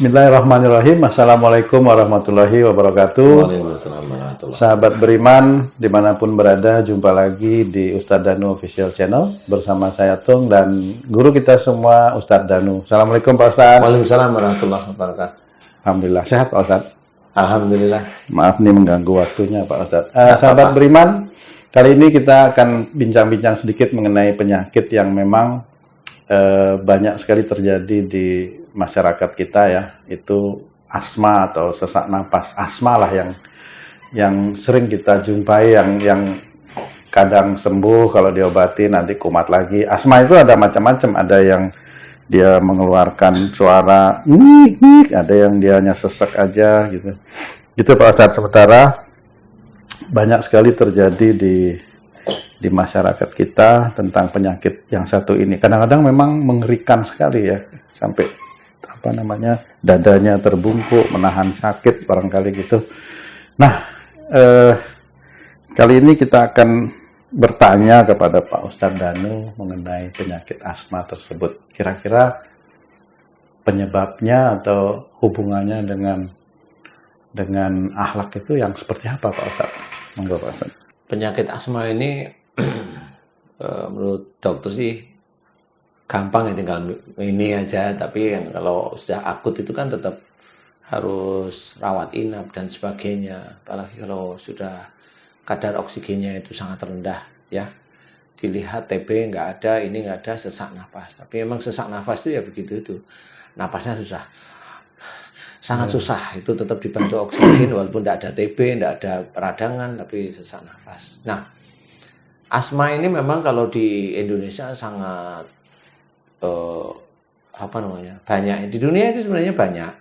Bismillahirrahmanirrahim. Assalamualaikum warahmatullahi wabarakatuh. Waalaikumsalam warahmatullahi Sahabat beriman, dimanapun berada, jumpa lagi di Ustadz Danu Official Channel bersama saya Tung dan guru kita semua Ustadz Danu. Assalamualaikum Pak Ustadz. Waalaikumsalam warahmatullahi wabarakatuh. Alhamdulillah sehat Pak Ustadz. Alhamdulillah. Maaf nih mengganggu waktunya Pak Ustadz. Sahabat beriman, kali ini kita akan bincang-bincang sedikit mengenai penyakit yang memang banyak sekali terjadi di masyarakat kita ya, itu asma atau sesak napas. Asma lah yang sering kita jumpai, yang kadang sembuh kalau diobati nanti kumat lagi. Asma itu ada macam-macam, ada yang dia mengeluarkan suara nik, ada yang dia hanya sesek aja gitu. Itu Pak Ustadz. Sementara banyak sekali terjadi di masyarakat kita tentang penyakit yang satu ini. Kadang-kadang memang mengerikan sekali ya, sampai dadanya terbungkuk, menahan sakit barangkali gitu. Nah, kali ini kita akan bertanya kepada Pak Ustadz Danu mengenai penyakit asma tersebut. Kira-kira penyebabnya atau hubungannya dengan akhlak itu yang seperti apa Pak Ustadz? Monggo Pak Ustadz. Penyakit asma ini menurut dokter sih gampang ya, tinggal ini aja, tapi kalau sudah akut itu kan tetap harus rawat inap dan sebagainya, apalagi kalau sudah kadar oksigennya itu sangat rendah ya. Dilihat TB nggak ada, ini nggak ada, sesak nafas. Tapi memang sesak nafas itu ya begitu itu, napasnya susah, sangat susah. Itu tetap dibantu oksigen walaupun tidak ada TB, tidak ada peradangan, tapi sesak nafas. Nah, asma ini memang kalau di Indonesia sangat banyak. Di dunia itu sebenarnya banyak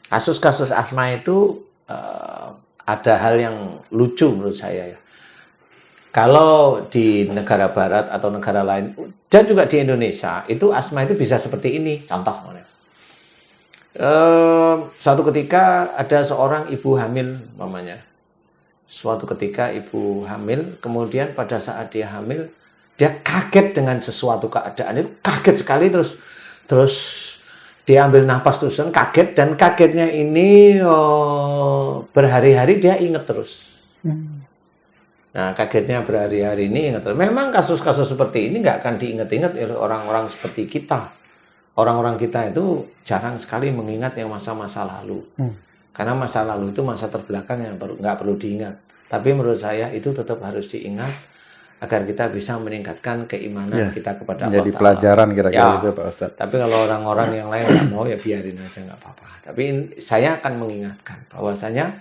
kasus-kasus asma itu. Ada hal yang lucu menurut saya ya. Kalau di negara barat atau negara lain dan juga di Indonesia itu asma itu bisa seperti ini. Contoh, suatu ketika ada seorang ibu hamil mamanya. Suatu ketika ibu hamil, kemudian pada saat dia hamil, dia kaget dengan sesuatu keadaan itu, kaget sekali, terus dia ambil napas terusan, kaget, dan kagetnya ini berhari-hari dia ingat terus. Nah, kagetnya berhari-hari ini ingat terus. Memang kasus-kasus seperti ini nggak akan diingat-ingat oleh orang-orang seperti kita. Orang-orang kita itu jarang sekali mengingat yang masa-masa lalu. Karena masa lalu itu masa terbelakang yang nggak perlu diingat. Tapi menurut saya itu tetap harus diingat agar kita bisa meningkatkan keimanan kita kepada Allah. Jadi pelajaran kira-kira itu Pak Ustadz. Tapi kalau orang-orang yang lain nggak mau ya biarin aja, nggak apa-apa. Tapi saya akan mengingatkan bahwasanya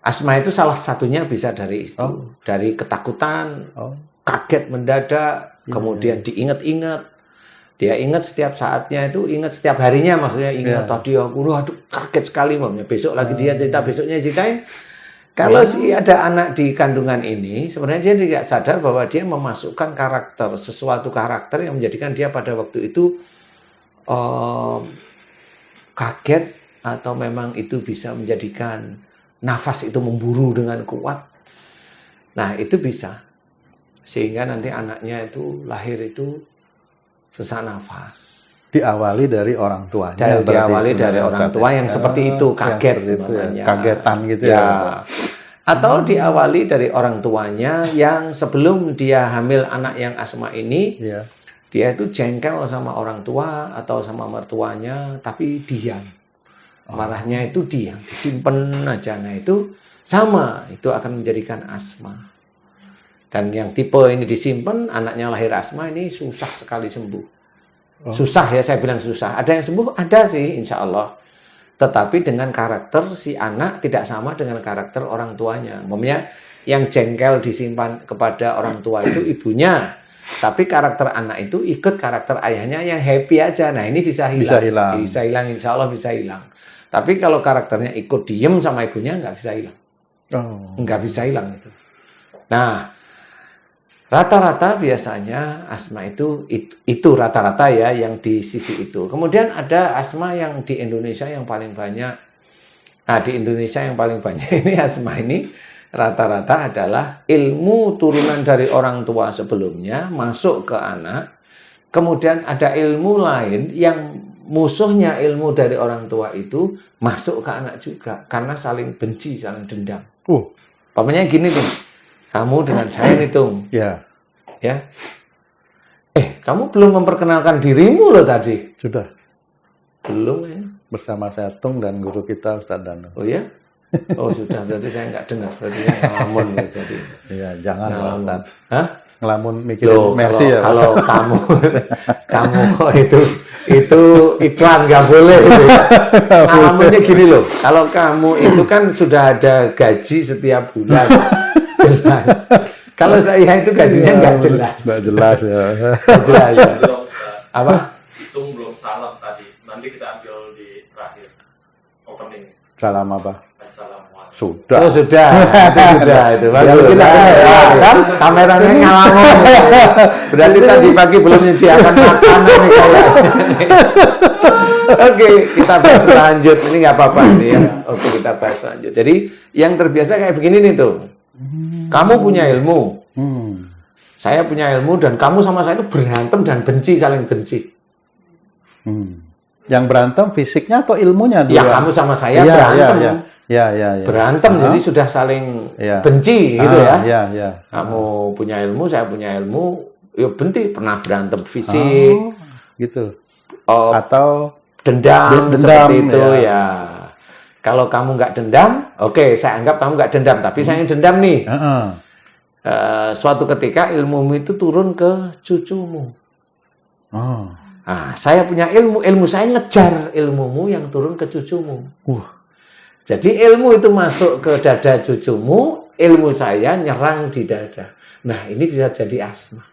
asma itu salah satunya bisa dari itu, dari ketakutan, kaget mendadak, kemudian diingat-ingat. Dia ingat setiap saatnya itu, ingat setiap harinya, maksudnya ingat tadi aku aduh kaget sekali mamanya. Besok lagi dia cerita, besoknya ceritain. Kalau ada anak di kandungan ini, sebenarnya dia tidak sadar bahwa dia memasukkan sesuatu karakter yang menjadikan dia pada waktu itu kaget, atau memang itu bisa menjadikan nafas itu memburu dengan kuat. Nah, itu bisa. Sehingga nanti anaknya itu lahir itu sesak nafas. Diawali dari orang tuanya. Diawali dari orang tua yang seperti itu, kaget itu ya, kagetan gitu ya. Atau diawali dari orang tuanya yang sebelum dia hamil anak yang asma ini, dia itu jengkel sama orang tua atau sama mertuanya, tapi diam. Marahnya itu diam, disimpan aja. Nah, itu sama, itu akan menjadikan asma. Dan yang tipe ini disimpan, anaknya lahir asma ini susah sekali sembuh. Susah ya, saya bilang susah. Ada yang sembuh? Ada sih, insya Allah. Tetapi dengan karakter si anak tidak sama dengan karakter orang tuanya. Maksudnya yang jengkel disimpan kepada orang tua itu ibunya. Tapi karakter anak itu ikut karakter ayahnya yang happy aja. Nah, ini bisa hilang. Bisa hilang, insya Allah bisa hilang. Tapi kalau karakternya ikut diem sama ibunya, nggak bisa hilang. Nggak bisa hilang itu. Nah, rata-rata biasanya asma itu rata-rata ya yang di sisi itu. Kemudian ada asma yang di Indonesia yang paling banyak. Nah, di Indonesia yang paling banyak ini asma ini rata-rata adalah ilmu turunan dari orang tua sebelumnya masuk ke anak. Kemudian ada ilmu lain yang musuhnya ilmu dari orang tua itu masuk ke anak juga karena saling benci, saling dendam. Pamannya gini nih, kamu dengan saya nih Tung, Ya, ya, kamu belum memperkenalkan dirimu loh tadi. sudah. Belum ya? Bersama saya Tung dan guru kita Ustadz Danu. Oh ya? Oh sudah, berarti saya nggak dengar, berarti saya ngelamun gitu tadi. Iya, jangan Pak Ngelamun. Ustadz. Hah? Ngelamun mikirin Loh, Mercy ya. kalau kamu itu iklan nggak boleh gitu ya. Ngalamunnya gini loh, kalau kamu itu kan sudah ada gaji setiap bulan, jelas. Kalau saya itu gajinya nggak jelas. Nggak jelas ya. Nggak jelas ya. Belum, Ustaz. Apa? Hitung belum salam tadi. Nanti kita ambil di terakhir. Opening. Salam apa? Assalamualaikum. Sudah. Oh sudah, itu sudah itu. Bagus. kita Ya, kan kameranya ngalamun. Berarti tadi pagi belum menyediakan makanan nih kayak. Oke, kita bahas lanjut. Ini nggak apa-apa nih ya. Oke, kita bahas lanjut. Jadi yang terbiasa kayak begini nih tuh. Kamu punya ilmu, saya punya ilmu, dan kamu sama saya itu berantem dan benci, saling benci. Yang berantem fisiknya atau ilmunya? Ya kamu sama saya berantem. Ya. Berantem, jadi sudah saling Ya. benci gitu ya. Ya. Kamu punya ilmu, saya punya ilmu, ya benci, pernah berantem fisik, Gitu. oh, Atau dendam, Dendam, seperti itu ya. ya. Kalau kamu nggak dendam, oke, saya anggap kamu nggak dendam, tapi saya yang dendam nih. Suatu ketika ilmumu itu turun ke cucumu. Nah, saya punya ilmu saya ngejar ilmumu yang turun ke cucumu. Jadi ilmu itu masuk ke dada cucumu, ilmu saya nyerang di dada. Nah, ini bisa jadi asma.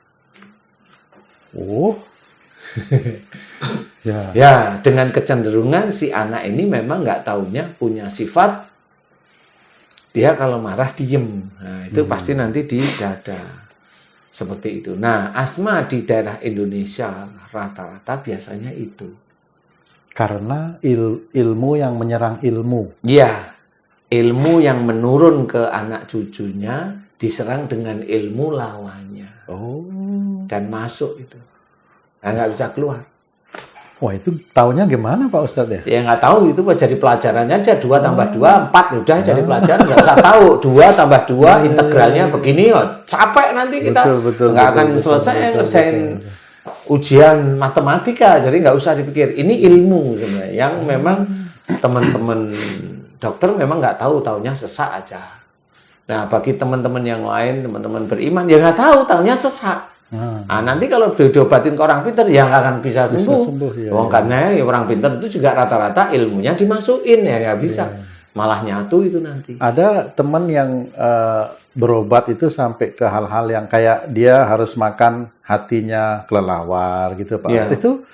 Ya, dengan kecenderungan si anak ini memang nggak taunya punya sifat dia kalau marah diem. Nah, itu pasti nanti di dada. Seperti itu. Nah, asma di daerah Indonesia rata-rata biasanya itu. karena ilmu yang menyerang ilmu. Ya, ilmu yang menurun ke anak cucunya diserang dengan ilmu lawannya. Dan masuk itu. Nah, nggak bisa keluar. Wah, itu taunya gimana Pak Ustadz ya? Ya nggak tahu, itu jadi pelajarannya aja 2 tambah 2, 4, udah jadi pelajaran, nggak usah tahu 2 tambah 2 integralnya begini, capek nanti kita nggak akan selesai ngerjain ujian matematika, jadi nggak usah dipikir. Ini ilmu sebenarnya yang memang teman-teman dokter memang nggak tahu, taunya sesak aja. Nah, bagi teman-teman yang lain, teman-teman beriman, ya nggak tahu, taunya sesak. Nah, nanti kalau diobatin ke orang pintar, ya nggak akan bisa sembuh. Ya, Karena ya, orang pintar itu juga rata-rata ilmunya dimasukin, ya nggak bisa. Malah nyatu itu nanti. Ada teman yang berobat itu sampai ke hal-hal yang kayak dia harus makan hatinya kelelawar gitu Pak. Ya. Itu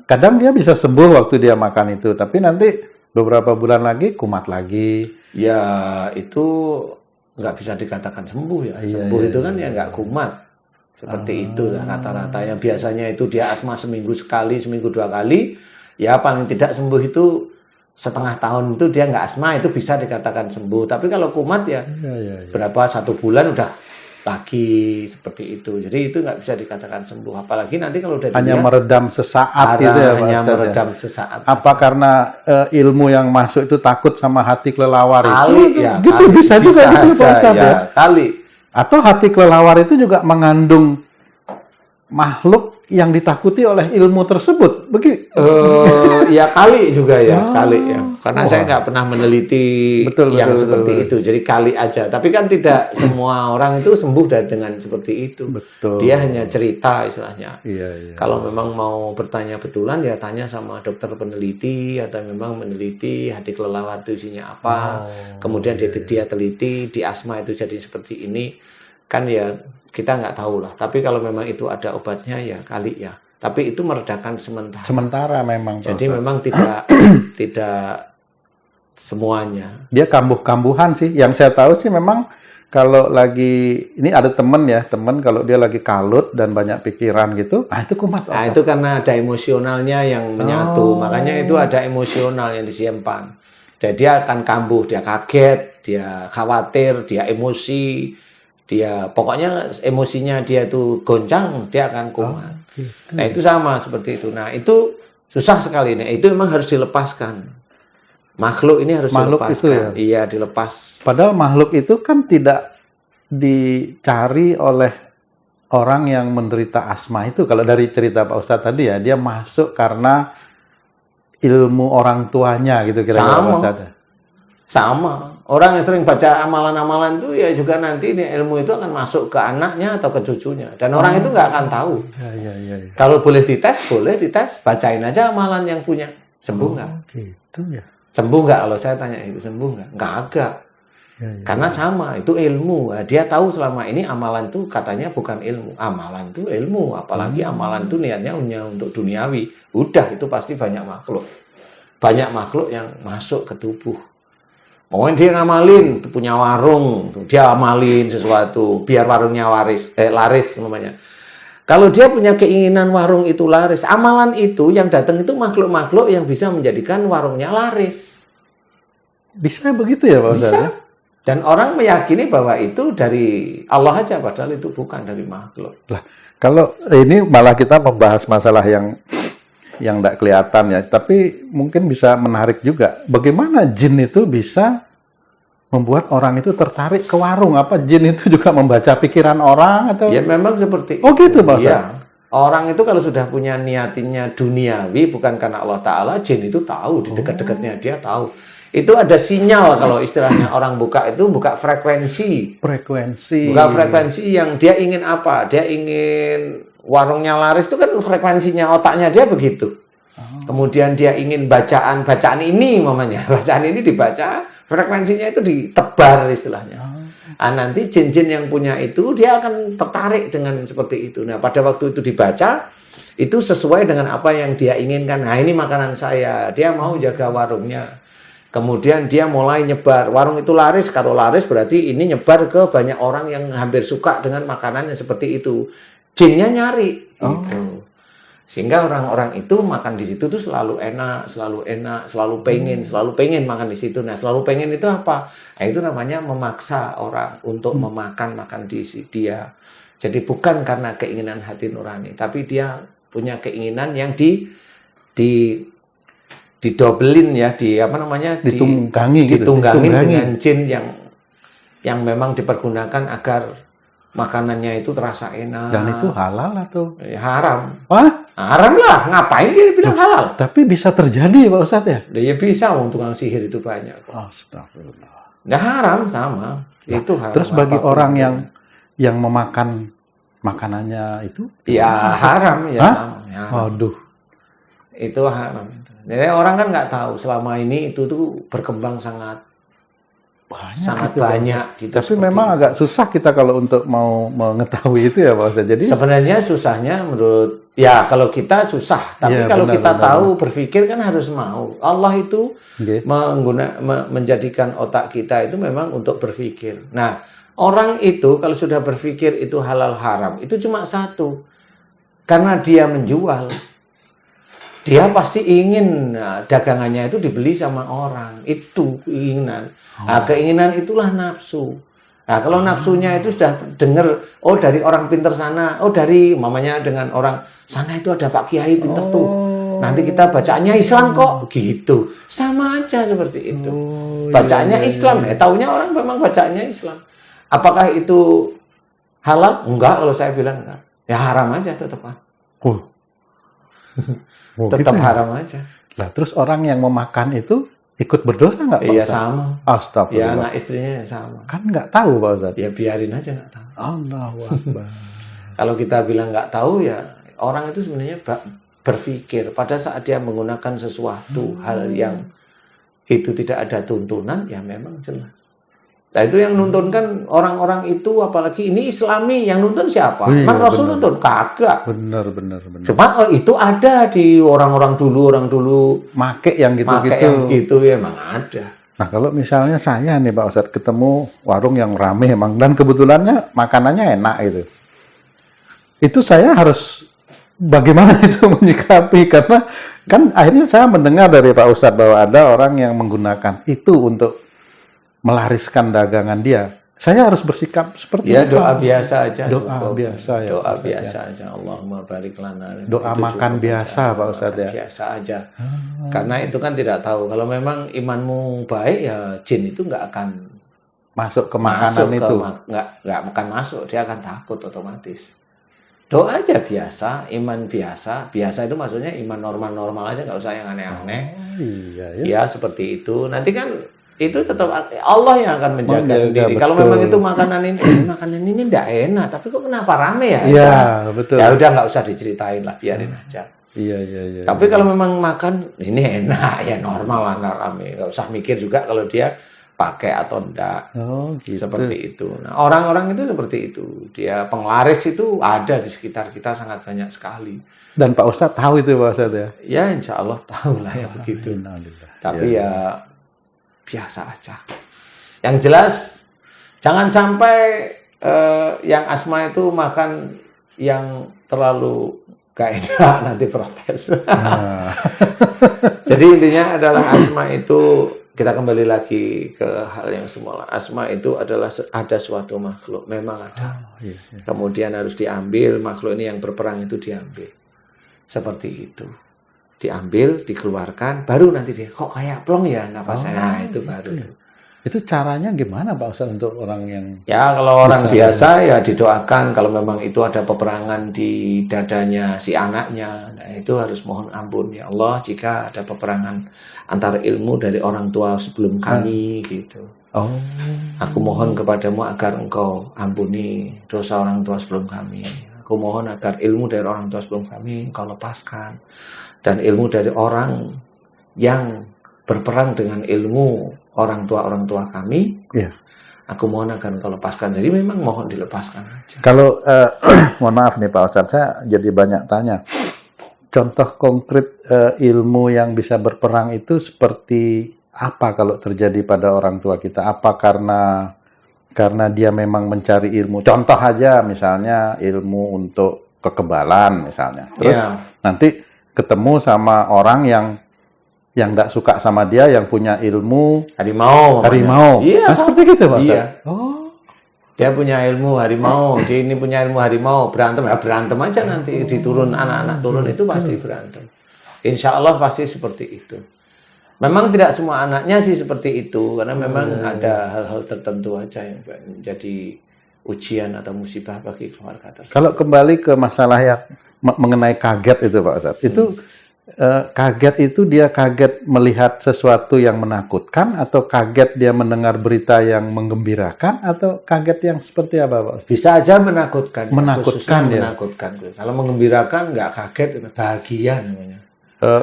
kadang dia bisa sembuh waktu dia makan itu, tapi nanti beberapa bulan lagi kumat lagi. Ya itu nggak bisa dikatakan sembuh ya. Sembuh itu kan ya nggak kumat. Seperti itulah rata-rata yang biasanya itu dia asma seminggu sekali, seminggu 2 kali, ya paling tidak sembuh itu setengah tahun itu dia nggak asma, itu bisa dikatakan sembuh. Tapi kalau kumat ya, berapa 1 bulan udah lagi seperti itu. Jadi itu nggak bisa dikatakan sembuh. Apalagi nanti kalau udah hanya meredam sesaat gitu ya Pak hanya Ustadz, meredam ya? sesaat. Apa karena ilmu yang masuk itu takut sama hati kelelawar Kali itu? ya, Gitu kali, bisa juga gitu Pak Ustadz ya. Kali. Atau hati kelelawar itu juga mengandung makhluk yang ditakuti oleh ilmu tersebut, begitu? Ya kali juga ya, kali ya. Karena saya nggak pernah meneliti yang seperti itu, jadi kali aja. Tapi kan tidak semua orang itu sembuh dengan seperti itu. Betul. Dia hanya cerita istilahnya. Iya. Kalau memang mau bertanya betulan, ya tanya sama dokter peneliti atau memang meneliti hati kelelawar itu isinya apa. Kemudian dia teliti di asma itu jadi seperti ini, kan ya. Kita nggak tahu lah. Tapi kalau memang itu ada obatnya ya kali ya. Tapi itu meredakan sementara. Sementara memang. Jadi memang tidak semuanya. Dia kambuh-kambuhan sih. Yang saya tahu sih memang kalau lagi ini ada teman kalau dia lagi kalut dan banyak pikiran gitu, itu kumat. Nah, itu karena ada emosionalnya yang menyatu. Makanya itu ada emosional yang disimpan. Dan dia akan kambuh, dia kaget, dia khawatir, dia emosi. Dia pokoknya emosinya dia itu goncang, dia akan kumat. Nah itu sama seperti itu. Nah itu Susah sekali nih. Itu memang harus dilepaskan. Makhluk ini harus Makhluk dilepaskan. itu ya? Iya, dilepas. Padahal makhluk itu kan tidak dicari oleh orang yang menderita asma itu. Kalau dari cerita Pak Ustadz tadi ya, dia masuk karena ilmu orang tuanya gitu kira-kira Pak Ustadz. Sama. Orang yang sering baca amalan-amalan itu ya juga nanti ilmu itu akan masuk ke anaknya atau ke cucunya. Dan orang itu nggak akan tahu. Ya. Kalau boleh dites, bacain aja amalan yang punya. Sembuh nggak? Gitu ya. Sembuh nggak? Kalau saya tanya itu sembuh nggak? Nggak agak. Ya. Karena sama, itu ilmu. Nah, dia tahu selama ini amalan itu katanya bukan ilmu. Amalan itu ilmu. Apalagi amalan itu niatnya hanya untuk duniawi. Udah, itu pasti banyak makhluk. Banyak makhluk yang masuk ke tubuh. Mungkin dia ngamalin, punya warung, dia amalin sesuatu, biar warungnya laris namanya. Kalau dia punya keinginan warung itu laris, amalan itu yang datang itu makhluk-makhluk yang bisa menjadikan warungnya laris. Bisa begitu ya Pak Ustadz? Bisa. Dan orang meyakini bahwa itu dari Allah aja, padahal itu bukan dari makhluk. Lah, kalau ini malah kita membahas masalah yang tidak kelihatan ya, tapi mungkin bisa menarik juga. Bagaimana jin itu bisa membuat orang itu tertarik ke warung? Apa jin itu juga membaca pikiran orang atau? Ya memang seperti Oh gitu Pak Ustadz? Ya. Orang itu kalau sudah punya niatinnya duniawi, bukan karena Allah Ta'ala, jin itu tahu, di dekat-dekatnya dia tahu. Itu ada sinyal kalau istilahnya orang buka frekuensi. Buka frekuensi yang dia ingin apa? Dia ingin warungnya laris itu kan frekuensinya otaknya dia begitu. Kemudian dia ingin bacaan ini mamanya. Bacaan ini dibaca, frekuensinya itu ditebar istilahnya. Nah, nanti jin-jin yang punya itu dia akan tertarik dengan seperti itu. Nah, pada waktu itu dibaca itu sesuai dengan apa yang dia inginkan. Nah, ini makanan saya. Dia mau jaga warungnya. Kemudian dia mulai nyebar. Warung itu laris. Kalau laris berarti ini nyebar ke banyak orang yang hampir suka dengan makanan yang seperti itu. Jinnya nyari. Gitu. Sehingga orang-orang itu makan di situ tuh selalu enak, selalu pengen makan di situ. Nah, selalu pengen itu apa? Nah, itu namanya memaksa orang untuk makan di dia. Jadi bukan karena keinginan hati nurani, tapi dia punya keinginan yang didobelin ya, ditunggangi dengan jin yang memang dipergunakan agar makanannya itu terasa enak. Dan itu halal atau? Ya, haram. Wah? Haram lah. Ngapain dia bilang halal? Tapi bisa terjadi Pak Ustadz ya? Ya bisa, tukang sihir itu banyak. Astagfirullah. Ya haram sama. Itu haram. Terus bagi orang yang memakan makanannya itu? Ya haram ya sama. Ya, haram. Aduh. Itu haram. Jadi orang kan nggak tahu selama ini itu tuh berkembang sangat banyak gitu. Tapi memang agak susah kita kalau untuk mau mengetahui itu ya Pak Ustadz. Jadi sebenarnya susahnya menurut ya kalau kita susah, tapi kalau kita tahu berpikir kan harus mau. Allah itu menjadikan otak kita itu memang untuk berpikir. Nah, orang itu kalau sudah berpikir itu halal haram, itu cuma satu. Karena dia menjual. Dia pasti ingin dagangannya itu dibeli sama orang. Itu keinginan. Nah, keinginan itulah nafsu. Nah, kalau nafsunya itu sudah dengar, oh dari orang pinter sana, oh dari mamanya dengan orang sana itu ada Pak Kiai pinter tuh. Nanti kita bacaannya Islam kok, gitu. Sama aja seperti itu. Bacaannya Islam, taunya orang memang bacaannya Islam. Apakah itu halal? Enggak, kalau saya bilang enggak. Ya haram aja tetap. Tetap gitu haram aja. Lah terus orang yang memakan itu ikut berdosa nggak Pak Ustadz? Iya sama. Astagfirullah. Ya anak istrinya sama. Kan nggak tahu Pak Ustadz. Ya biarin aja nggak tahu. Allahu Akbar. Kalau kita bilang nggak tahu ya orang itu sebenarnya berpikir pada saat dia menggunakan sesuatu hal yang itu tidak ada tuntunan ya memang jelas. Nah itu yang nuntun kan orang-orang itu apalagi ini Islami yang nuntun siapa? Memang Rasul nuntun kagak. Bener. Cuma itu ada di orang dulu make yang gitu-gitu. Make yang gitu ya emang ada. Nah kalau misalnya saya nih Pak Ustadz ketemu warung yang rame emang dan kebetulannya makanannya enak itu saya harus bagaimana itu menyikapi karena kan akhirnya saya mendengar dari Pak Ustadz bahwa ada orang yang menggunakan itu untuk melariskan dagangan dia. saya harus bersikap seperti Ya apa? doa biasa aja. Doa cukup. biasa ya, Doa Pak Ustadz, biasa aja. Allahumma barik lana. Doa Itu makan cukup biasa, aja. Pak Ustadz, Makan ya? Biasa aja. Karena itu kan tidak tahu. Kalau memang imanmu baik ya jin itu nggak akan Masuk ke masuk makanan ke itu. nggak akan masuk. Dia akan takut otomatis. Doa aja biasa, iman biasa. Biasa itu maksudnya iman normal-normal aja, nggak usah yang aneh-aneh. Oh, iya ya. Ya seperti itu. Nanti kan itu tetap Allah yang akan menjaga Menjaga, sendiri. Kalau betul. memang itu makanan ini enggak enak, tapi kok kenapa rame ya? Iya, betul. Ya udah nggak usah diceritain lah, biarin aja. Iya, iya, iya. Tapi kalau memang makan ini enak ya normal lah rame, nggak usah mikir juga kalau dia pakai atau enggak. Oh, gitu. Seperti itu. Nah, orang-orang itu seperti itu. Dia penglaris itu ada di sekitar kita sangat banyak sekali. Dan Pak Ustadz tahu itu Pak Ustadz ya? Ya insya Allah tahu lah ya begitu. Innalillah. Tapi ya biasa aja. Yang jelas jangan sampai yang asma itu makan yang terlalu gak enak nanti protes. Nah. Jadi intinya adalah asma itu kita kembali lagi ke hal yang semula. Asma itu adalah ada suatu makhluk, memang ada. Oh, iya, iya. Kemudian harus diambil, makhluk ini yang berperang itu diambil. Seperti itu. Diambil, dikeluarkan, baru nanti dia, kok kayak plong ya napasnya. Nah, itu baru. Itu caranya gimana Pak Ustadz untuk orang yang... Ya, kalau orang Bisa, biasa ya didoakan. Kalau memang itu ada peperangan di dadanya si anaknya, nah itu harus mohon ampun. Ya Allah, jika ada peperangan antara ilmu dari orang tua sebelum kami, gitu. Oh, Aku mohon kepadamu agar engkau ampuni dosa orang tua sebelum kami. Aku mohon agar ilmu dari orang tua sebelum kami engkau lepaskan. Dan ilmu dari orang yang berperang dengan ilmu orang tua kami, iya. aku mohon agar engkau lepaskan. Jadi memang mohon dilepaskan aja. Kalau, mohon maaf nih Pak Ustadz, saya jadi banyak tanya. Contoh konkret ilmu yang bisa berperang itu seperti apa kalau terjadi pada orang tua kita? Apa karena dia memang mencari ilmu? Contoh aja misalnya ilmu untuk kekebalan misalnya. Terus Ya. nanti ketemu sama orang yang tidak suka sama dia, yang punya ilmu Harimau. harimau. Iya, Nah, seperti gitu Pak Ustadz? Iya. Oh. Dia punya ilmu harimau, dia ini punya ilmu harimau, berantem ya berantem aja nanti diturun anak-anak turun itu pasti berantem. Insya Allah pasti seperti itu. Memang tidak semua anaknya sih seperti itu, karena memang ada hal-hal tertentu aja yang menjadi ujian atau musibah bagi keluarga tersebut. Kalau kembali ke masalah yang mengenai kaget itu Pak Ustadz, itu kaget itu dia kaget melihat sesuatu yang menakutkan, atau kaget dia mendengar berita yang menggembirakan, atau kaget yang seperti apa Pak Ustadz? Bisa aja menakutkan. Menakutkan, khususnya ya? menakutkan. Kalau menggembirakan nggak kaget, bahagia namanya.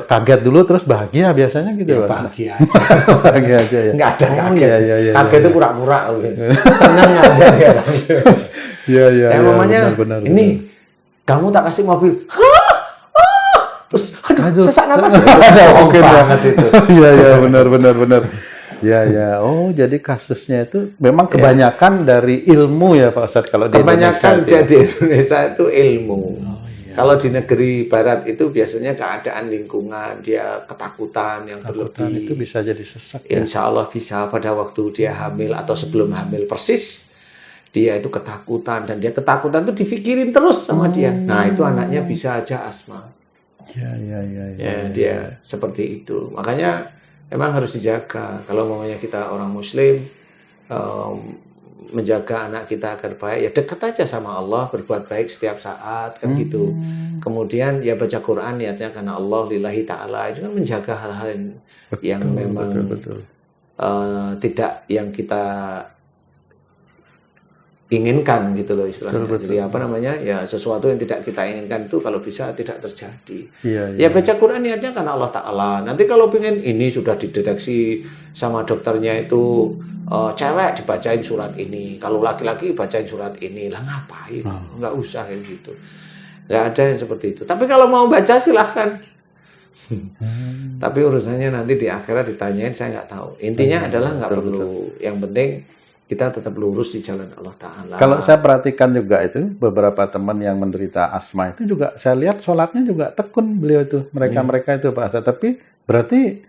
Kaget dulu terus bahagia biasanya gitu Ya, Pak? bahagia aja. Bahagia aja ya? Nggak ada kaget. Iya, iya, iya, Kaget itu pura-pura. Senang aja dia. Iya, iya, Kayak iya, mamanya, benar, ini kamu tak kasih mobil. Terus, aduh, sesak napas. Ada mungkin banget itu. Iya, iya, benar. Iya, ya. Oh, jadi kasusnya itu memang kebanyakan dari ilmu ya Pak Ustadz kalau di Kebanyakan Indonesia. di Indonesia itu ilmu. Kalau di negeri barat itu biasanya keadaan lingkungan, dia ketakutan yang Ketakutan berlebih. itu bisa jadi sesak ya. Insya Allah bisa pada waktu dia hamil atau sebelum hamil persis. Dia itu ketakutan, dan dia ketakutan itu dipikirin terus sama dia. Nah, itu anaknya bisa aja asma. Iya. Ya, dia seperti itu. Makanya memang harus dijaga. Kalau maunya kita orang Muslim, menjaga anak kita agar baik, ya dekat aja sama Allah, berbuat baik setiap saat, kan gitu. Kemudian ya baca Quran niatnya karena Allah, lillahi ta'ala, itu kan menjaga hal-hal yang memang betul. tidak yang kita inginkan gitu loh istilahnya. Betul. Jadi apa namanya, ya sesuatu yang tidak kita inginkan itu kalau bisa tidak terjadi. Iya. Ya baca Quran niatnya karena Allah Ta'ala. Nanti kalau pengen ini sudah dideteksi sama dokternya itu cewek dibacain surat ini, kalau laki-laki bacain surat ini, lah ngapain? Nggak usah kayak gitu. Nggak ada yang seperti itu. Tapi kalau mau baca silahkan. Tapi urusannya nanti di akhirat ditanyain, saya nggak tahu. Intinya adalah nggak perlu. Yang penting kita tetap lurus di jalan Allah Ta'ala. Kalau saya perhatikan juga itu, beberapa teman yang menderita asma itu juga, saya lihat sholatnya juga tekun beliau itu. Mereka itu Pak Ustadz. Tapi berarti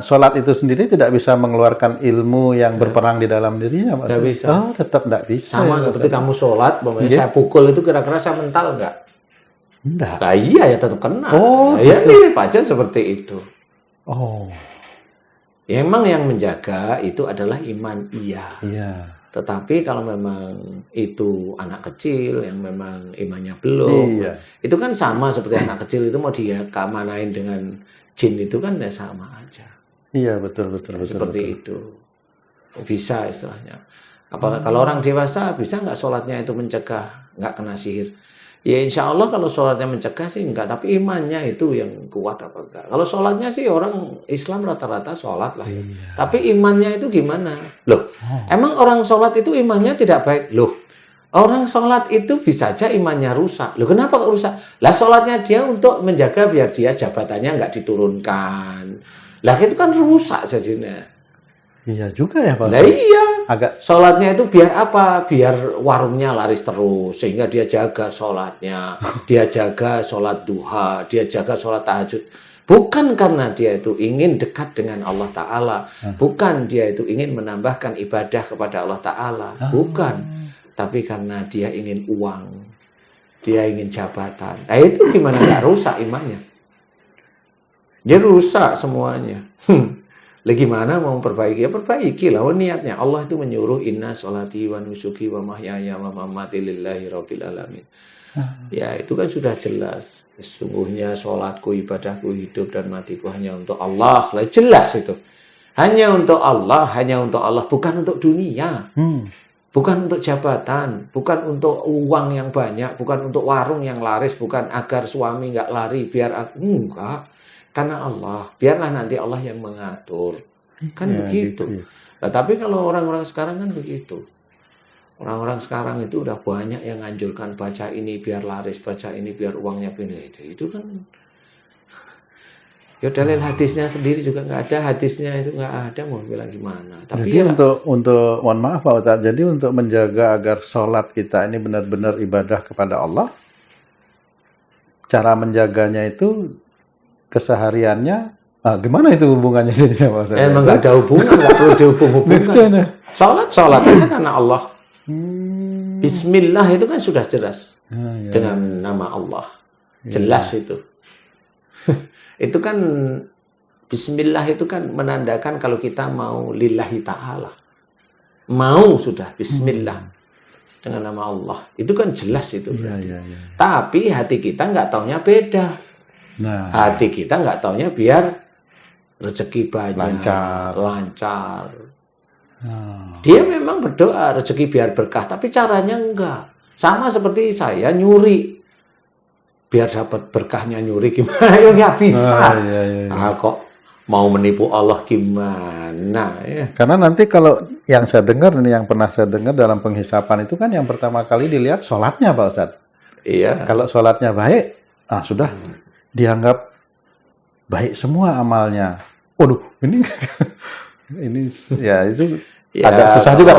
sholat itu sendiri tidak bisa mengeluarkan ilmu yang berperang di dalam dirinya, Pak? Tidak bisa. Oh, tetap tidak bisa. Sama ya, seperti Pak? kamu sholat, umpamanya Iya. saya pukul itu kira-kira saya mental nggak? Enggak. Nah iya ya tetap kena. Oh, Nah, ya gitu. mirip aja seperti itu. Oh, Ya, emang yang menjaga itu adalah iman, iya. iya. Tetapi kalau memang itu anak kecil yang memang imannya belum, Iya. itu kan sama seperti anak kecil itu mau dia keamanain dengan jin itu kan ya sama aja. Iya, betul. Seperti itu. Bisa istilahnya. Apalagi kalau orang dewasa bisa nggak sholatnya itu mencegah, nggak kena sihir? Ya insya Allah kalau sholatnya mencegah sih enggak, tapi imannya itu yang kuat apa enggak. Kalau sholatnya sih orang Islam rata-rata sholat lah. Iya. Tapi imannya itu gimana? Loh, emang orang sholat itu imannya tidak baik? Loh, orang sholat itu bisa aja imannya rusak. Loh, kenapa kok rusak? Lah sholatnya dia untuk menjaga biar dia jabatannya nggak diturunkan. Lah itu kan rusak jadinya. Iya juga ya, Pak. Lah iya. Agak Sholatnya itu biar apa? Biar warungnya laris terus. Sehingga dia jaga sholatnya. Dia jaga sholat duha. Dia jaga sholat tahajud. Bukan karena dia itu ingin dekat dengan Allah Ta'ala. Bukan dia itu ingin menambahkan ibadah kepada Allah Ta'ala. Bukan. Tapi karena dia ingin uang. Dia ingin jabatan. Nah itu gimana nggak rusak imannya? Dia rusak semuanya. Lagi mana mau memperbaiki? Ya perbaiki lah. Oh, niatnya Allah itu menyuruh inna sholati wa nusuki wa mahyaya wa mamati lillahi rabbil alamin. Ya itu kan sudah jelas. Sesungguhnya sholatku, ibadahku, hidup dan matiku hanya untuk Allah. Lah jelas itu. Hanya untuk Allah, bukan untuk dunia. Bukan untuk jabatan, bukan untuk uang yang banyak, bukan untuk warung yang laris, bukan agar suami nggak lari biar aku enggak. Karena Allah, biarlah nanti Allah yang mengatur. Kan ya, begitu. gitu ya. Nah, tapi kalau orang-orang sekarang kan begitu. Orang-orang sekarang itu udah banyak yang anjurkan baca ini biar laris, baca ini biar uangnya pindah. Itu kan. Ya dalil hadisnya sendiri juga nggak ada, hadisnya itu nggak ada, mau bilang gimana. Tapi Jadi ya, untuk mohon maaf Pak Ustadz, jadi untuk menjaga agar sholat kita ini benar-benar ibadah kepada Allah, cara menjaganya itu kesehariannya, gimana itu hubungannya jadinya Pak Ustadz? emang nggak ada hubungan, nggak perlu dihubung-hubungkan. Sholat aja karena Allah. Bismillah itu kan sudah jelas Ya. dengan nama Allah, jelas itu. Itu kan Bismillah itu kan menandakan kalau kita mau lillahi ta'ala. Mau sudah Bismillah dengan nama Allah. Itu kan jelas itu berarti. Ya. Tapi hati kita nggak taunya beda. Nah, Hati kita nggak taunya biar rezeki banyak, lancar. Dia memang berdoa rezeki biar berkah, tapi caranya enggak. Sama seperti saya nyuri. Biar dapat berkahnya nyuri gimana? Ya nggak bisa. Ya. Kok mau menipu Allah gimana? Ya. Karena nanti kalau yang saya dengar, ini yang pernah saya dengar dalam penghisapan itu kan yang pertama kali dilihat sholatnya Pak Ustadz. Iya. Kalau sholatnya baik, sudah dianggap baik semua amalnya. Waduh, ini ya itu Ya, agak susah juga.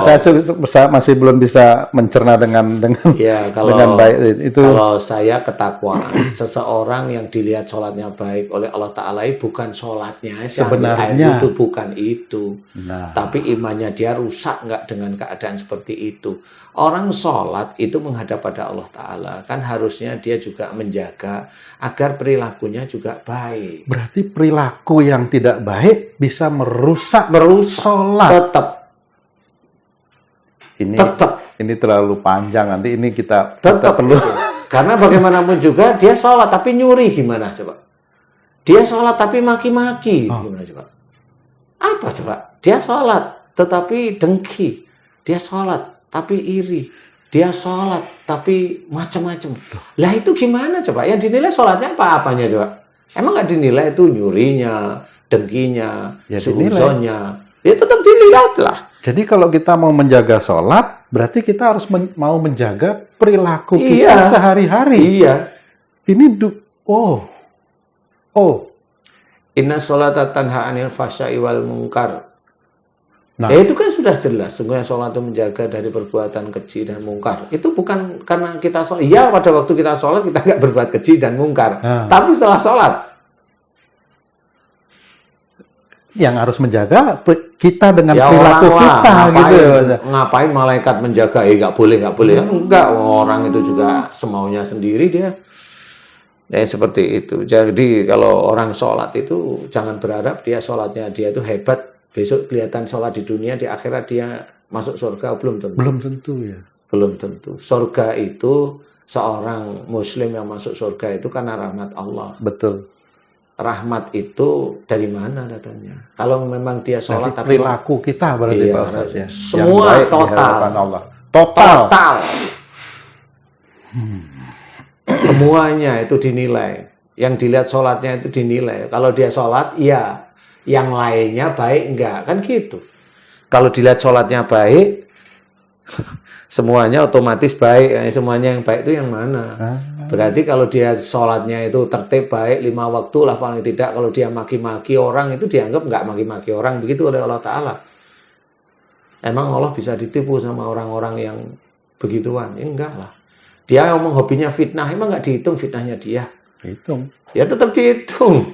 Saya masih belum bisa mencerna dengan Ya, kalau, dengan baik itu. Kalau saya ketakwaan, seseorang yang dilihat sholatnya baik oleh Allah Ta'ala bukan sholatnya aja. Sebenarnya. Itu bukan itu. Nah, Tapi imannya dia rusak nggak dengan keadaan seperti itu. Orang sholat itu menghadap pada Allah Ta'ala. Kan harusnya dia juga menjaga agar perilakunya juga baik. berarti perilaku yang tidak baik bisa merusak sholat. Tetap. Ini terlalu panjang, nanti ini kita Tetap perlu. Karena bagaimanapun juga dia sholat tapi nyuri gimana coba? Dia sholat tapi maki-maki gimana coba? Apa coba? Dia sholat tetapi dengki. Dia sholat tapi iri. Dia sholat tapi macam-macam. Lah itu gimana coba? Yang dinilai sholatnya apa-apanya coba? Emang nggak dinilai itu nyurinya, dengkinya, Ya, suuzonnya? Ya tetap dilihat lah. Jadi kalau kita mau menjaga sholat, berarti kita harus mau menjaga perilaku kita Iya. sehari-hari. Iya. Ini Inna sholata tanha anil fahsya'i wal munkar. Nah. Itu kan sudah jelas. Sungguhnya sholat itu menjaga dari perbuatan keji dan mungkar. Itu bukan karena kita sholat. Iya, pada waktu kita sholat kita nggak berbuat keji dan mungkar. Tapi setelah sholat. yang harus menjaga kita dengan Ya perilaku orang lah, kita gitu. ngapain malaikat menjaga? Nggak boleh. Enggak, orang itu juga semaunya sendiri dia. Ya seperti itu. Jadi kalau orang sholat itu jangan berharap dia sholatnya dia itu hebat. Besok kelihatan sholat di dunia, di akhirat dia masuk surga, belum tentu. Belum tentu ya. Belum tentu. Surga itu seorang muslim yang masuk surga itu karena rahmat Allah. Betul. Rahmat itu dari mana datangnya? Kalau memang dia sholat tapi perilaku kita berarti iya, Pak Ustaz ya. semua Yang baik di total. hadapan Allah. Total. Semuanya itu dinilai. Yang dilihat sholatnya itu dinilai. Kalau dia sholat, iya. Yang lainnya baik, enggak. Kan gitu. Kalau dilihat sholatnya baik, semuanya otomatis baik. Semuanya yang baik itu yang mana? Berarti kalau dia sholatnya itu tertib baik, 5 waktu lah paling tidak. Kalau dia maki-maki orang itu dianggap enggak maki-maki orang. Begitu oleh Allah Ta'ala. Emang Allah bisa ditipu sama orang-orang yang begituan? Ya, enggak lah. Dia ngomong hobinya fitnah, emang nggak dihitung fitnahnya dia? Hitung. Ya tetap dihitung.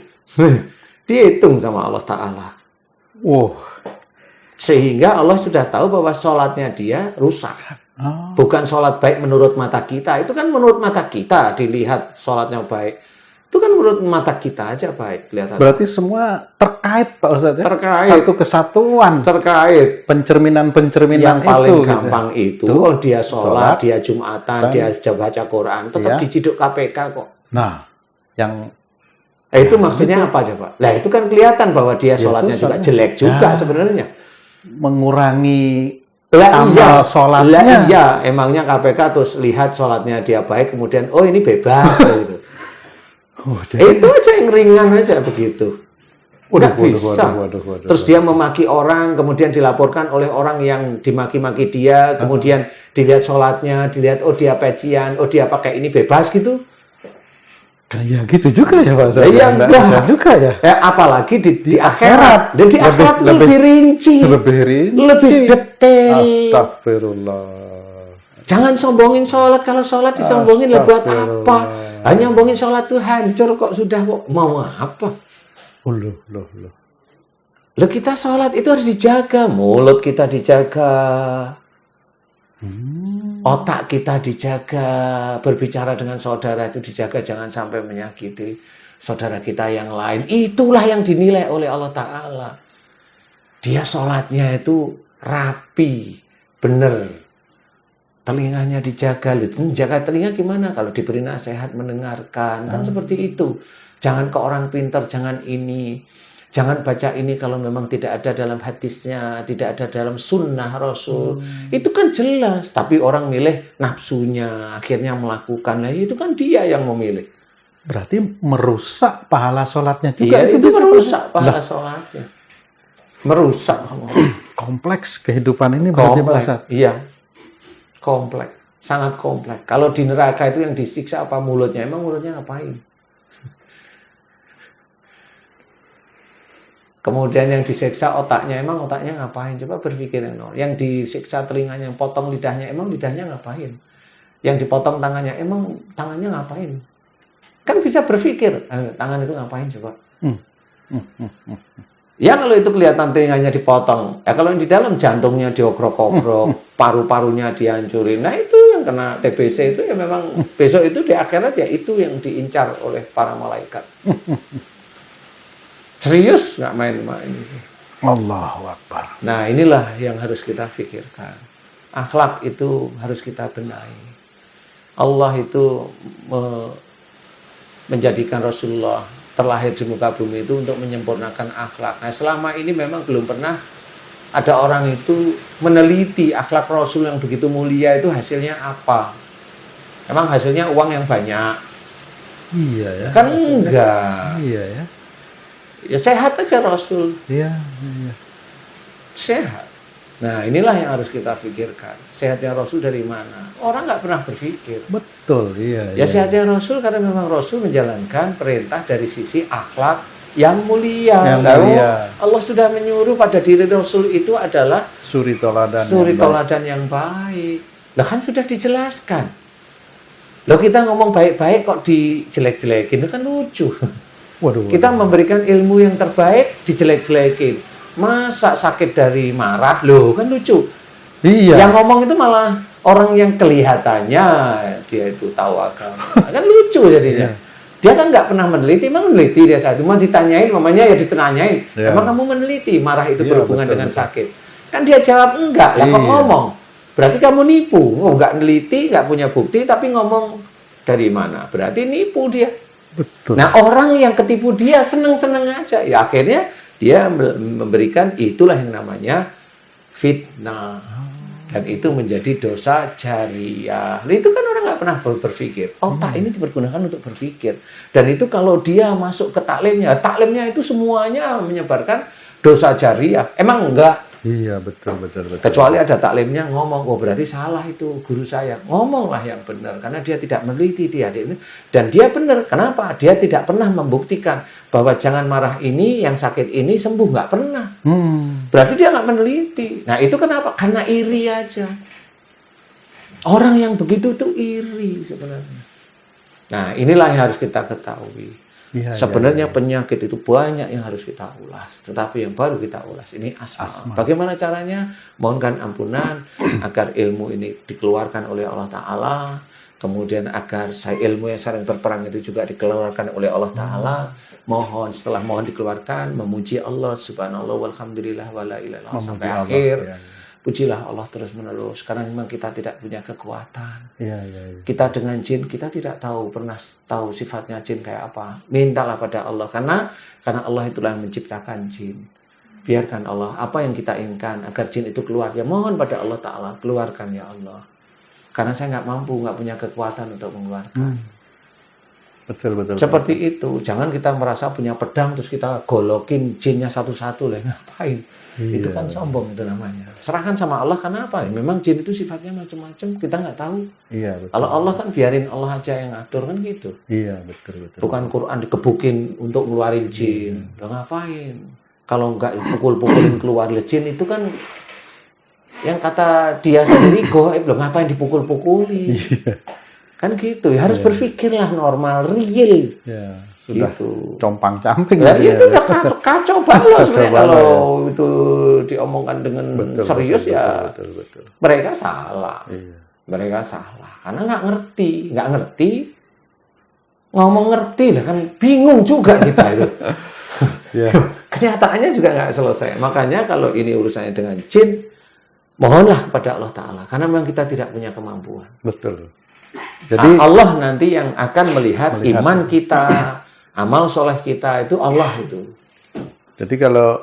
Dihitung sama Allah Ta'ala. Sehingga Allah sudah tahu bahwa sholatnya dia rusak. Bukan sholat baik menurut mata kita. Itu kan menurut mata kita dilihat sholatnya baik. Itu kan menurut mata kita aja baik. Kelihatan. Berarti semua terkait Pak Ustadz ya? Terkait. Satu kesatuan. Terkait. Pencerminan-pencerminan Yang paling itu. gampang itu, dia sholat, dia Jumatan, dia baca Quran, tetap diciduk KPK kok. Nah, yang itu maksudnya apa coba? Lah itu kan kelihatan bahwa dia sholatnya juga jelek juga sebenarnya. Mengurangi Lah sholatnya. Lah iya, emangnya KPK terus lihat sholatnya dia baik, kemudian oh ini bebas gitu. Itu aja yang ringan aja begitu. Nggak bisa. Terus dia memaki orang, kemudian dilaporkan oleh orang yang dimaki-maki dia, kemudian dilihat sholatnya, dilihat oh dia pecian, oh dia pakai ini bebas gitu. Ya gitu juga ya Pak. Ya enggak juga ya. Apalagi di akhirat. Dan di akhirat itu lebih rinci. Lebih detail. Astagfirullah. Jangan sombongin sholat. Kalau sholat disombongin lah buat apa? Hanya sombongin sholat tuh hancur kok sudah kok. Mau apa? Loh kita sholat itu harus dijaga. Mulut kita dijaga. Otak kita dijaga, berbicara dengan saudara itu dijaga, jangan sampai menyakiti saudara kita yang lain. Itulah yang dinilai oleh Allah Ta'ala. Dia sholatnya itu rapi, benar. Telinganya dijaga. Menjaga telinga gimana? Kalau diberi nasihat mendengarkan, kan seperti itu. Jangan ke orang pintar, jangan ini. Jangan baca ini kalau memang tidak ada dalam hadisnya, tidak ada dalam sunnah Rasul. Itu kan jelas. Tapi orang milih nafsunya, akhirnya melakukan. Nah, itu kan dia yang memilih. Berarti merusak pahala sholatnya juga. Iya, itu merusak pahala sholatnya. Merusak. Kompleks kehidupan ini berarti Pak Ustaz. Iya. Kompleks. Sangat kompleks. Kalau di neraka itu yang disiksa apa mulutnya? Emang mulutnya ngapain? Kemudian yang disiksa otaknya, emang otaknya ngapain? Coba berpikir yang disiksa telinganya, yang potong lidahnya, emang lidahnya ngapain? Yang dipotong tangannya, emang tangannya ngapain? Kan bisa berpikir, tangan itu ngapain coba? Ya kalau itu kelihatan telinganya dipotong, ya kalau yang di dalam jantungnya diokrok-okrok, paru-parunya dihancurin, nah itu yang kena TBC itu ya memang besok itu di akhirat ya itu yang diincar oleh para malaikat. Serius nggak main-main itu. Allahu Akbar. Nah inilah yang harus kita pikirkan. Akhlak itu harus kita benahi. Allah itu menjadikan Rasulullah terlahir di muka bumi itu untuk menyempurnakan akhlak. Nah selama ini memang belum pernah ada orang itu meneliti akhlak Rasul yang begitu mulia itu hasilnya apa. Emang hasilnya uang yang banyak? Iya ya. Kan enggak. Iya ya. Ya sehat aja Rasul. Iya. Sehat. Nah inilah yang harus kita pikirkan. Sehatnya Rasul dari mana? Orang nggak pernah berpikir. Betul, iya. Ya sehatnya Rasul karena memang Rasul menjalankan perintah dari sisi akhlak yang mulia. Lalu Allah sudah menyuruh pada diri Rasul itu adalah suri toladan yang baik. Lah kan sudah dijelaskan. Loh kita ngomong baik-baik kok dijelek-jelekin, itu kan lucu. Waduh. Kita memberikan ilmu yang terbaik dijelek-jelekin. Masa sakit dari marah? Loh, kan lucu. Iya. Yang ngomong itu malah orang yang kelihatannya dia itu tahu agama. Kan lucu jadinya. Dia kan nggak pernah meneliti, emang meneliti dia saat itu. Mau ditanyain, mamanya ya ditanyain. Iya. Emang kamu meneliti marah itu Iya, berhubungan betul, dengan betul. sakit? Kan dia jawab enggak, lah kok Iya. ngomong. Berarti kamu nipu. Oh, nggak neliti, nggak punya bukti, tapi ngomong dari mana? Berarti nipu dia. Betul. Nah, orang yang ketipu dia seneng-seneng aja. Ya akhirnya dia memberikan itulah yang namanya fitnah. Dan itu menjadi dosa jariah. Nah, itu kan orang nggak pernah berpikir. Otak ini dipergunakan untuk berpikir. Dan itu kalau dia masuk ke taklimnya itu semuanya menyebarkan dosa jariah. Emang enggak? Iya, betul. Kecuali ada taklimnya ngomong, oh berarti salah itu guru saya. Ngomonglah yang benar, karena dia tidak meneliti dia ini. Dan dia benar, kenapa? Dia tidak pernah membuktikan bahwa jangan marah ini, yang sakit ini sembuh, nggak pernah. Berarti dia nggak meneliti. Nah itu kenapa? Karena iri aja. Orang yang begitu tuh iri sebenarnya. Nah inilah yang harus kita ketahui. Iya, Sebenarnya penyakit itu banyak yang harus kita ulas, tetapi yang baru kita ulas ini asma. Bagaimana caranya? Mohonkan ampunan agar ilmu ini dikeluarkan oleh Allah Ta'ala, kemudian agar ilmu yang sering berperang itu juga dikeluarkan oleh Allah Ta'ala. Mohon, setelah mohon dikeluarkan, memuji Allah subhanallah walhamdulillah wala ilaha illallah sampai akhir. Pujilah Allah terus menerus, karena memang kita tidak punya kekuatan. Kita dengan jin, kita tidak pernah tahu sifatnya jin kayak apa. Mintalah pada Allah, karena Allah itulah yang menciptakan jin. Biarkan Allah, apa yang kita inginkan agar jin itu keluar, ya mohon pada Allah Ta'ala, keluarkan ya Allah. Karena saya nggak mampu, nggak punya kekuatan untuk mengeluarkan. Betul. Seperti itu, jangan kita merasa punya pedang terus kita golokin jinnya satu-satu lah, ngapain? Itu kan sombong itu namanya. Serahkan sama Allah, karena apa? Memang jin itu sifatnya macam-macam, kita nggak tahu. Iya, betul. Kalau Allah kan biarin Allah aja yang ngatur kan gitu. Iya, betul. Bukan Quran dikebukin untuk ngeluarin jin. Udah ngapain? Kalau nggak pukul-pukulin keluar jin itu kan yang kata dia sendiri goib, loh ngapain dipukul-pukulin? Kan gitu, ya harus berpikirlah normal, real. Ya, sudah gitu. compang-camping. Nah, itu udah kacau balau sebenarnya balau. kalau itu diomongkan dengan serius ya. Betul. Mereka salah. Iya. Mereka salah karena nggak ngerti. Ngomong ngerti lah kan bingung juga kita itu. Iya. Kenyataannya juga nggak selesai. Makanya kalau ini urusannya dengan jin, mohonlah kepada Allah Ta'ala. Karena memang kita tidak punya kemampuan. Betul. Jadi Allah nanti yang akan melihat iman kita, amal soleh kita itu Allah itu. Jadi kalau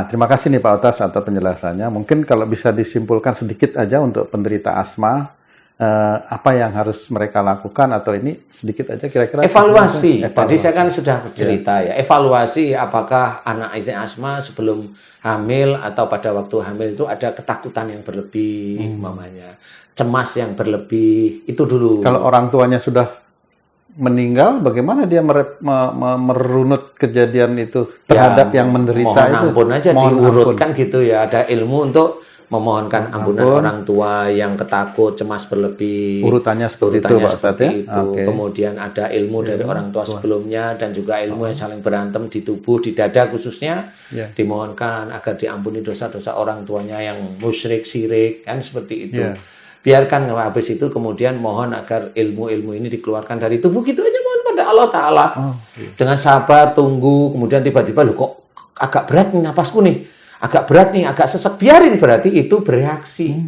terima kasih nih Pak Otas atas penjelasannya. Mungkin kalau bisa disimpulkan sedikit aja untuk penderita asma, apa yang harus mereka lakukan atau ini sedikit aja kira-kira. Evaluasi. Tadi saya kan sudah bercerita ya. Evaluasi apakah anak ini asma sebelum hamil atau pada waktu hamil itu ada ketakutan yang berlebih, mamanya, cemas yang berlebih, itu dulu. Kalau orang tuanya sudah meninggal, bagaimana dia merunut kejadian itu terhadap yang menderita mohon itu? Ampun aja Mohon diurutkan ampun. gitu ya. Ada ilmu untuk memohonkan ampunan orang tua yang ketakut, cemas berlebih. Urutannya seperti itu, Pak Ustadz seperti ya? itu. Oke. Kemudian ada ilmu dari orang tua sebelumnya dan juga ilmu yang saling berantem di tubuh, di dada khususnya. Ya. Dimohonkan agar diampuni dosa-dosa orang tuanya yang musyrik, syirik, kan seperti itu. Ya. Biarkan habis itu kemudian mohon agar ilmu-ilmu ini dikeluarkan dari tubuh, gitu aja mohon pada Allah Ta'ala. Dengan sabar, tunggu, kemudian tiba-tiba loh kok agak berat nih napasku nih, agak berat nih, agak sesek, biarin, berarti itu bereaksi.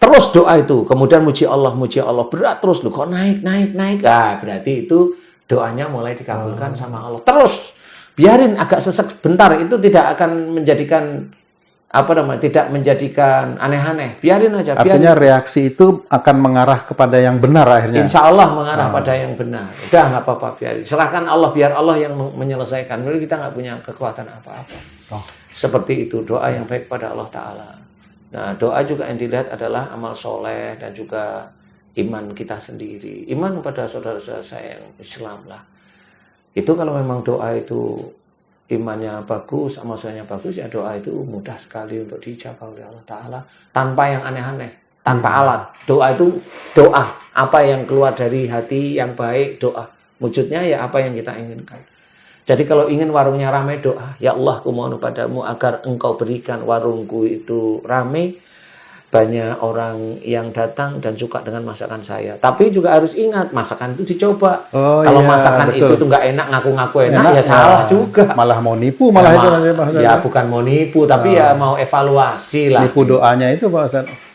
Terus doa itu, kemudian muji Allah, berat terus loh kok naik, berarti itu doanya mulai dikabulkan sama Allah. Terus biarin agak sesek bentar, itu tidak akan menjadikan tidak menjadikan aneh-aneh. Biarin aja. Artinya reaksi itu akan mengarah kepada yang benar akhirnya. Insya Allah mengarah pada yang benar. Udah nggak apa-apa, biarin. Serahkan Allah, biar Allah yang menyelesaikan. Mereka kita nggak punya kekuatan apa-apa. Seperti itu doa yang baik pada Allah Ta'ala. Nah, doa juga yang dilihat adalah amal soleh dan juga iman kita sendiri. Iman pada saudara-saudara saya yang Islam lah. Itu kalau memang doa itu imannya bagus, amal solehnya bagus, ya doa itu mudah sekali untuk dijawab oleh Allah Ta'ala. Tanpa yang aneh-aneh, tanpa alat. Doa itu doa. Apa yang keluar dari hati yang baik, doa. Wujudnya ya apa yang kita inginkan. Jadi kalau ingin warungnya ramai, doa, ya Allah, aku mohon padamu agar engkau berikan warungku itu ramai, banyak orang yang datang dan suka dengan masakan saya. Tapi juga harus ingat, masakan itu dicoba. Kalau masakan itu tuh nggak enak, ngaku-ngaku enak, ya salah juga. Malah mau nipu, malah itu nanti Pak Ustadz. Ya bukan mau nipu, tapi ya mau evaluasi lah. Nipu doanya itu Pak Ustadz.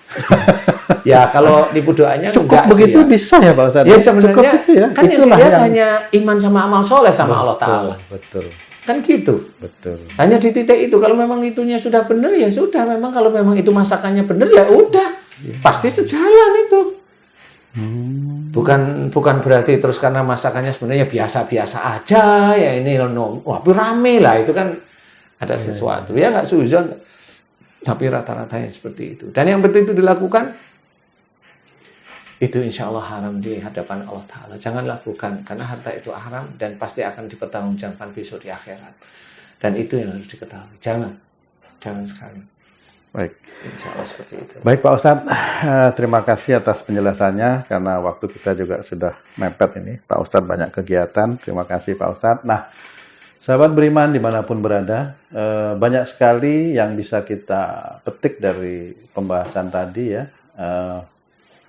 Ya kalau nipu doanya cukup enggak begitu sih, ya. Bisa ya Pak Ustadz? Ya sebenarnya cukup itu ya. kan yang dilihat hanya iman sama amal soleh sama Allah Ta'ala. Betul. Kan gitu. Betul. Hanya di titik itu. Kalau memang itunya sudah benar ya sudah. Memang kalau memang itu masakannya benar ya udah. Pasti sejalan itu. Bukan berarti terus karena masakannya sebenarnya biasa-biasa aja ya ini wah rame lah itu kan ada sesuatu. Ya nggak suzon. Tapi rata-ratanya seperti itu. Dan yang penting itu dilakukan, itu insya Allah haram di hadapan Allah Ta'ala. Jangan lakukan, karena harta itu haram dan pasti akan dipertanggungjawabkan besok di akhirat. Dan itu yang harus diketahui. Jangan sekali. Baik. Insya Allah seperti itu. Baik Pak Ustadz, terima kasih atas penjelasannya, karena waktu kita juga sudah mepet ini. Pak Ustadz banyak kegiatan, terima kasih Pak Ustadz. Nah, sahabat beriman dimanapun berada, banyak sekali yang bisa kita petik dari pembahasan tadi ya.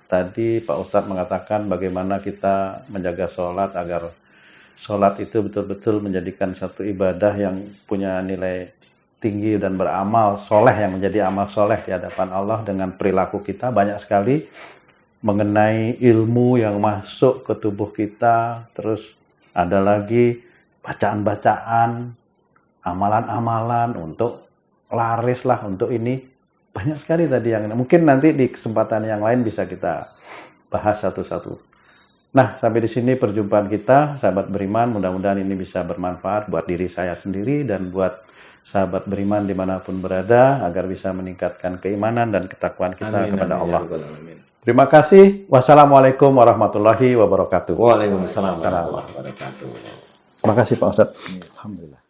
Tadi Pak Ustadz mengatakan bagaimana kita menjaga sholat agar sholat itu betul-betul menjadikan satu ibadah yang punya nilai tinggi dan beramal soleh, yang menjadi amal soleh di hadapan Allah dengan perilaku kita. Banyak sekali mengenai ilmu yang masuk ke tubuh kita, terus ada lagi bacaan-bacaan, amalan-amalan untuk laris lah, untuk ini. Banyak sekali tadi yang mungkin nanti di kesempatan yang lain bisa kita bahas satu-satu. Nah, sampai di sini perjumpaan kita, sahabat beriman. Mudah-mudahan ini bisa bermanfaat buat diri saya sendiri dan buat sahabat beriman dimanapun berada, agar bisa meningkatkan keimanan dan ketakwaan kita kepada Allah. Terima kasih. Wassalamualaikum warahmatullahi wabarakatuh. Waalaikumsalam warahmatullahi wabarakatuh. Terima kasih Pak Ustadz. Alhamdulillah.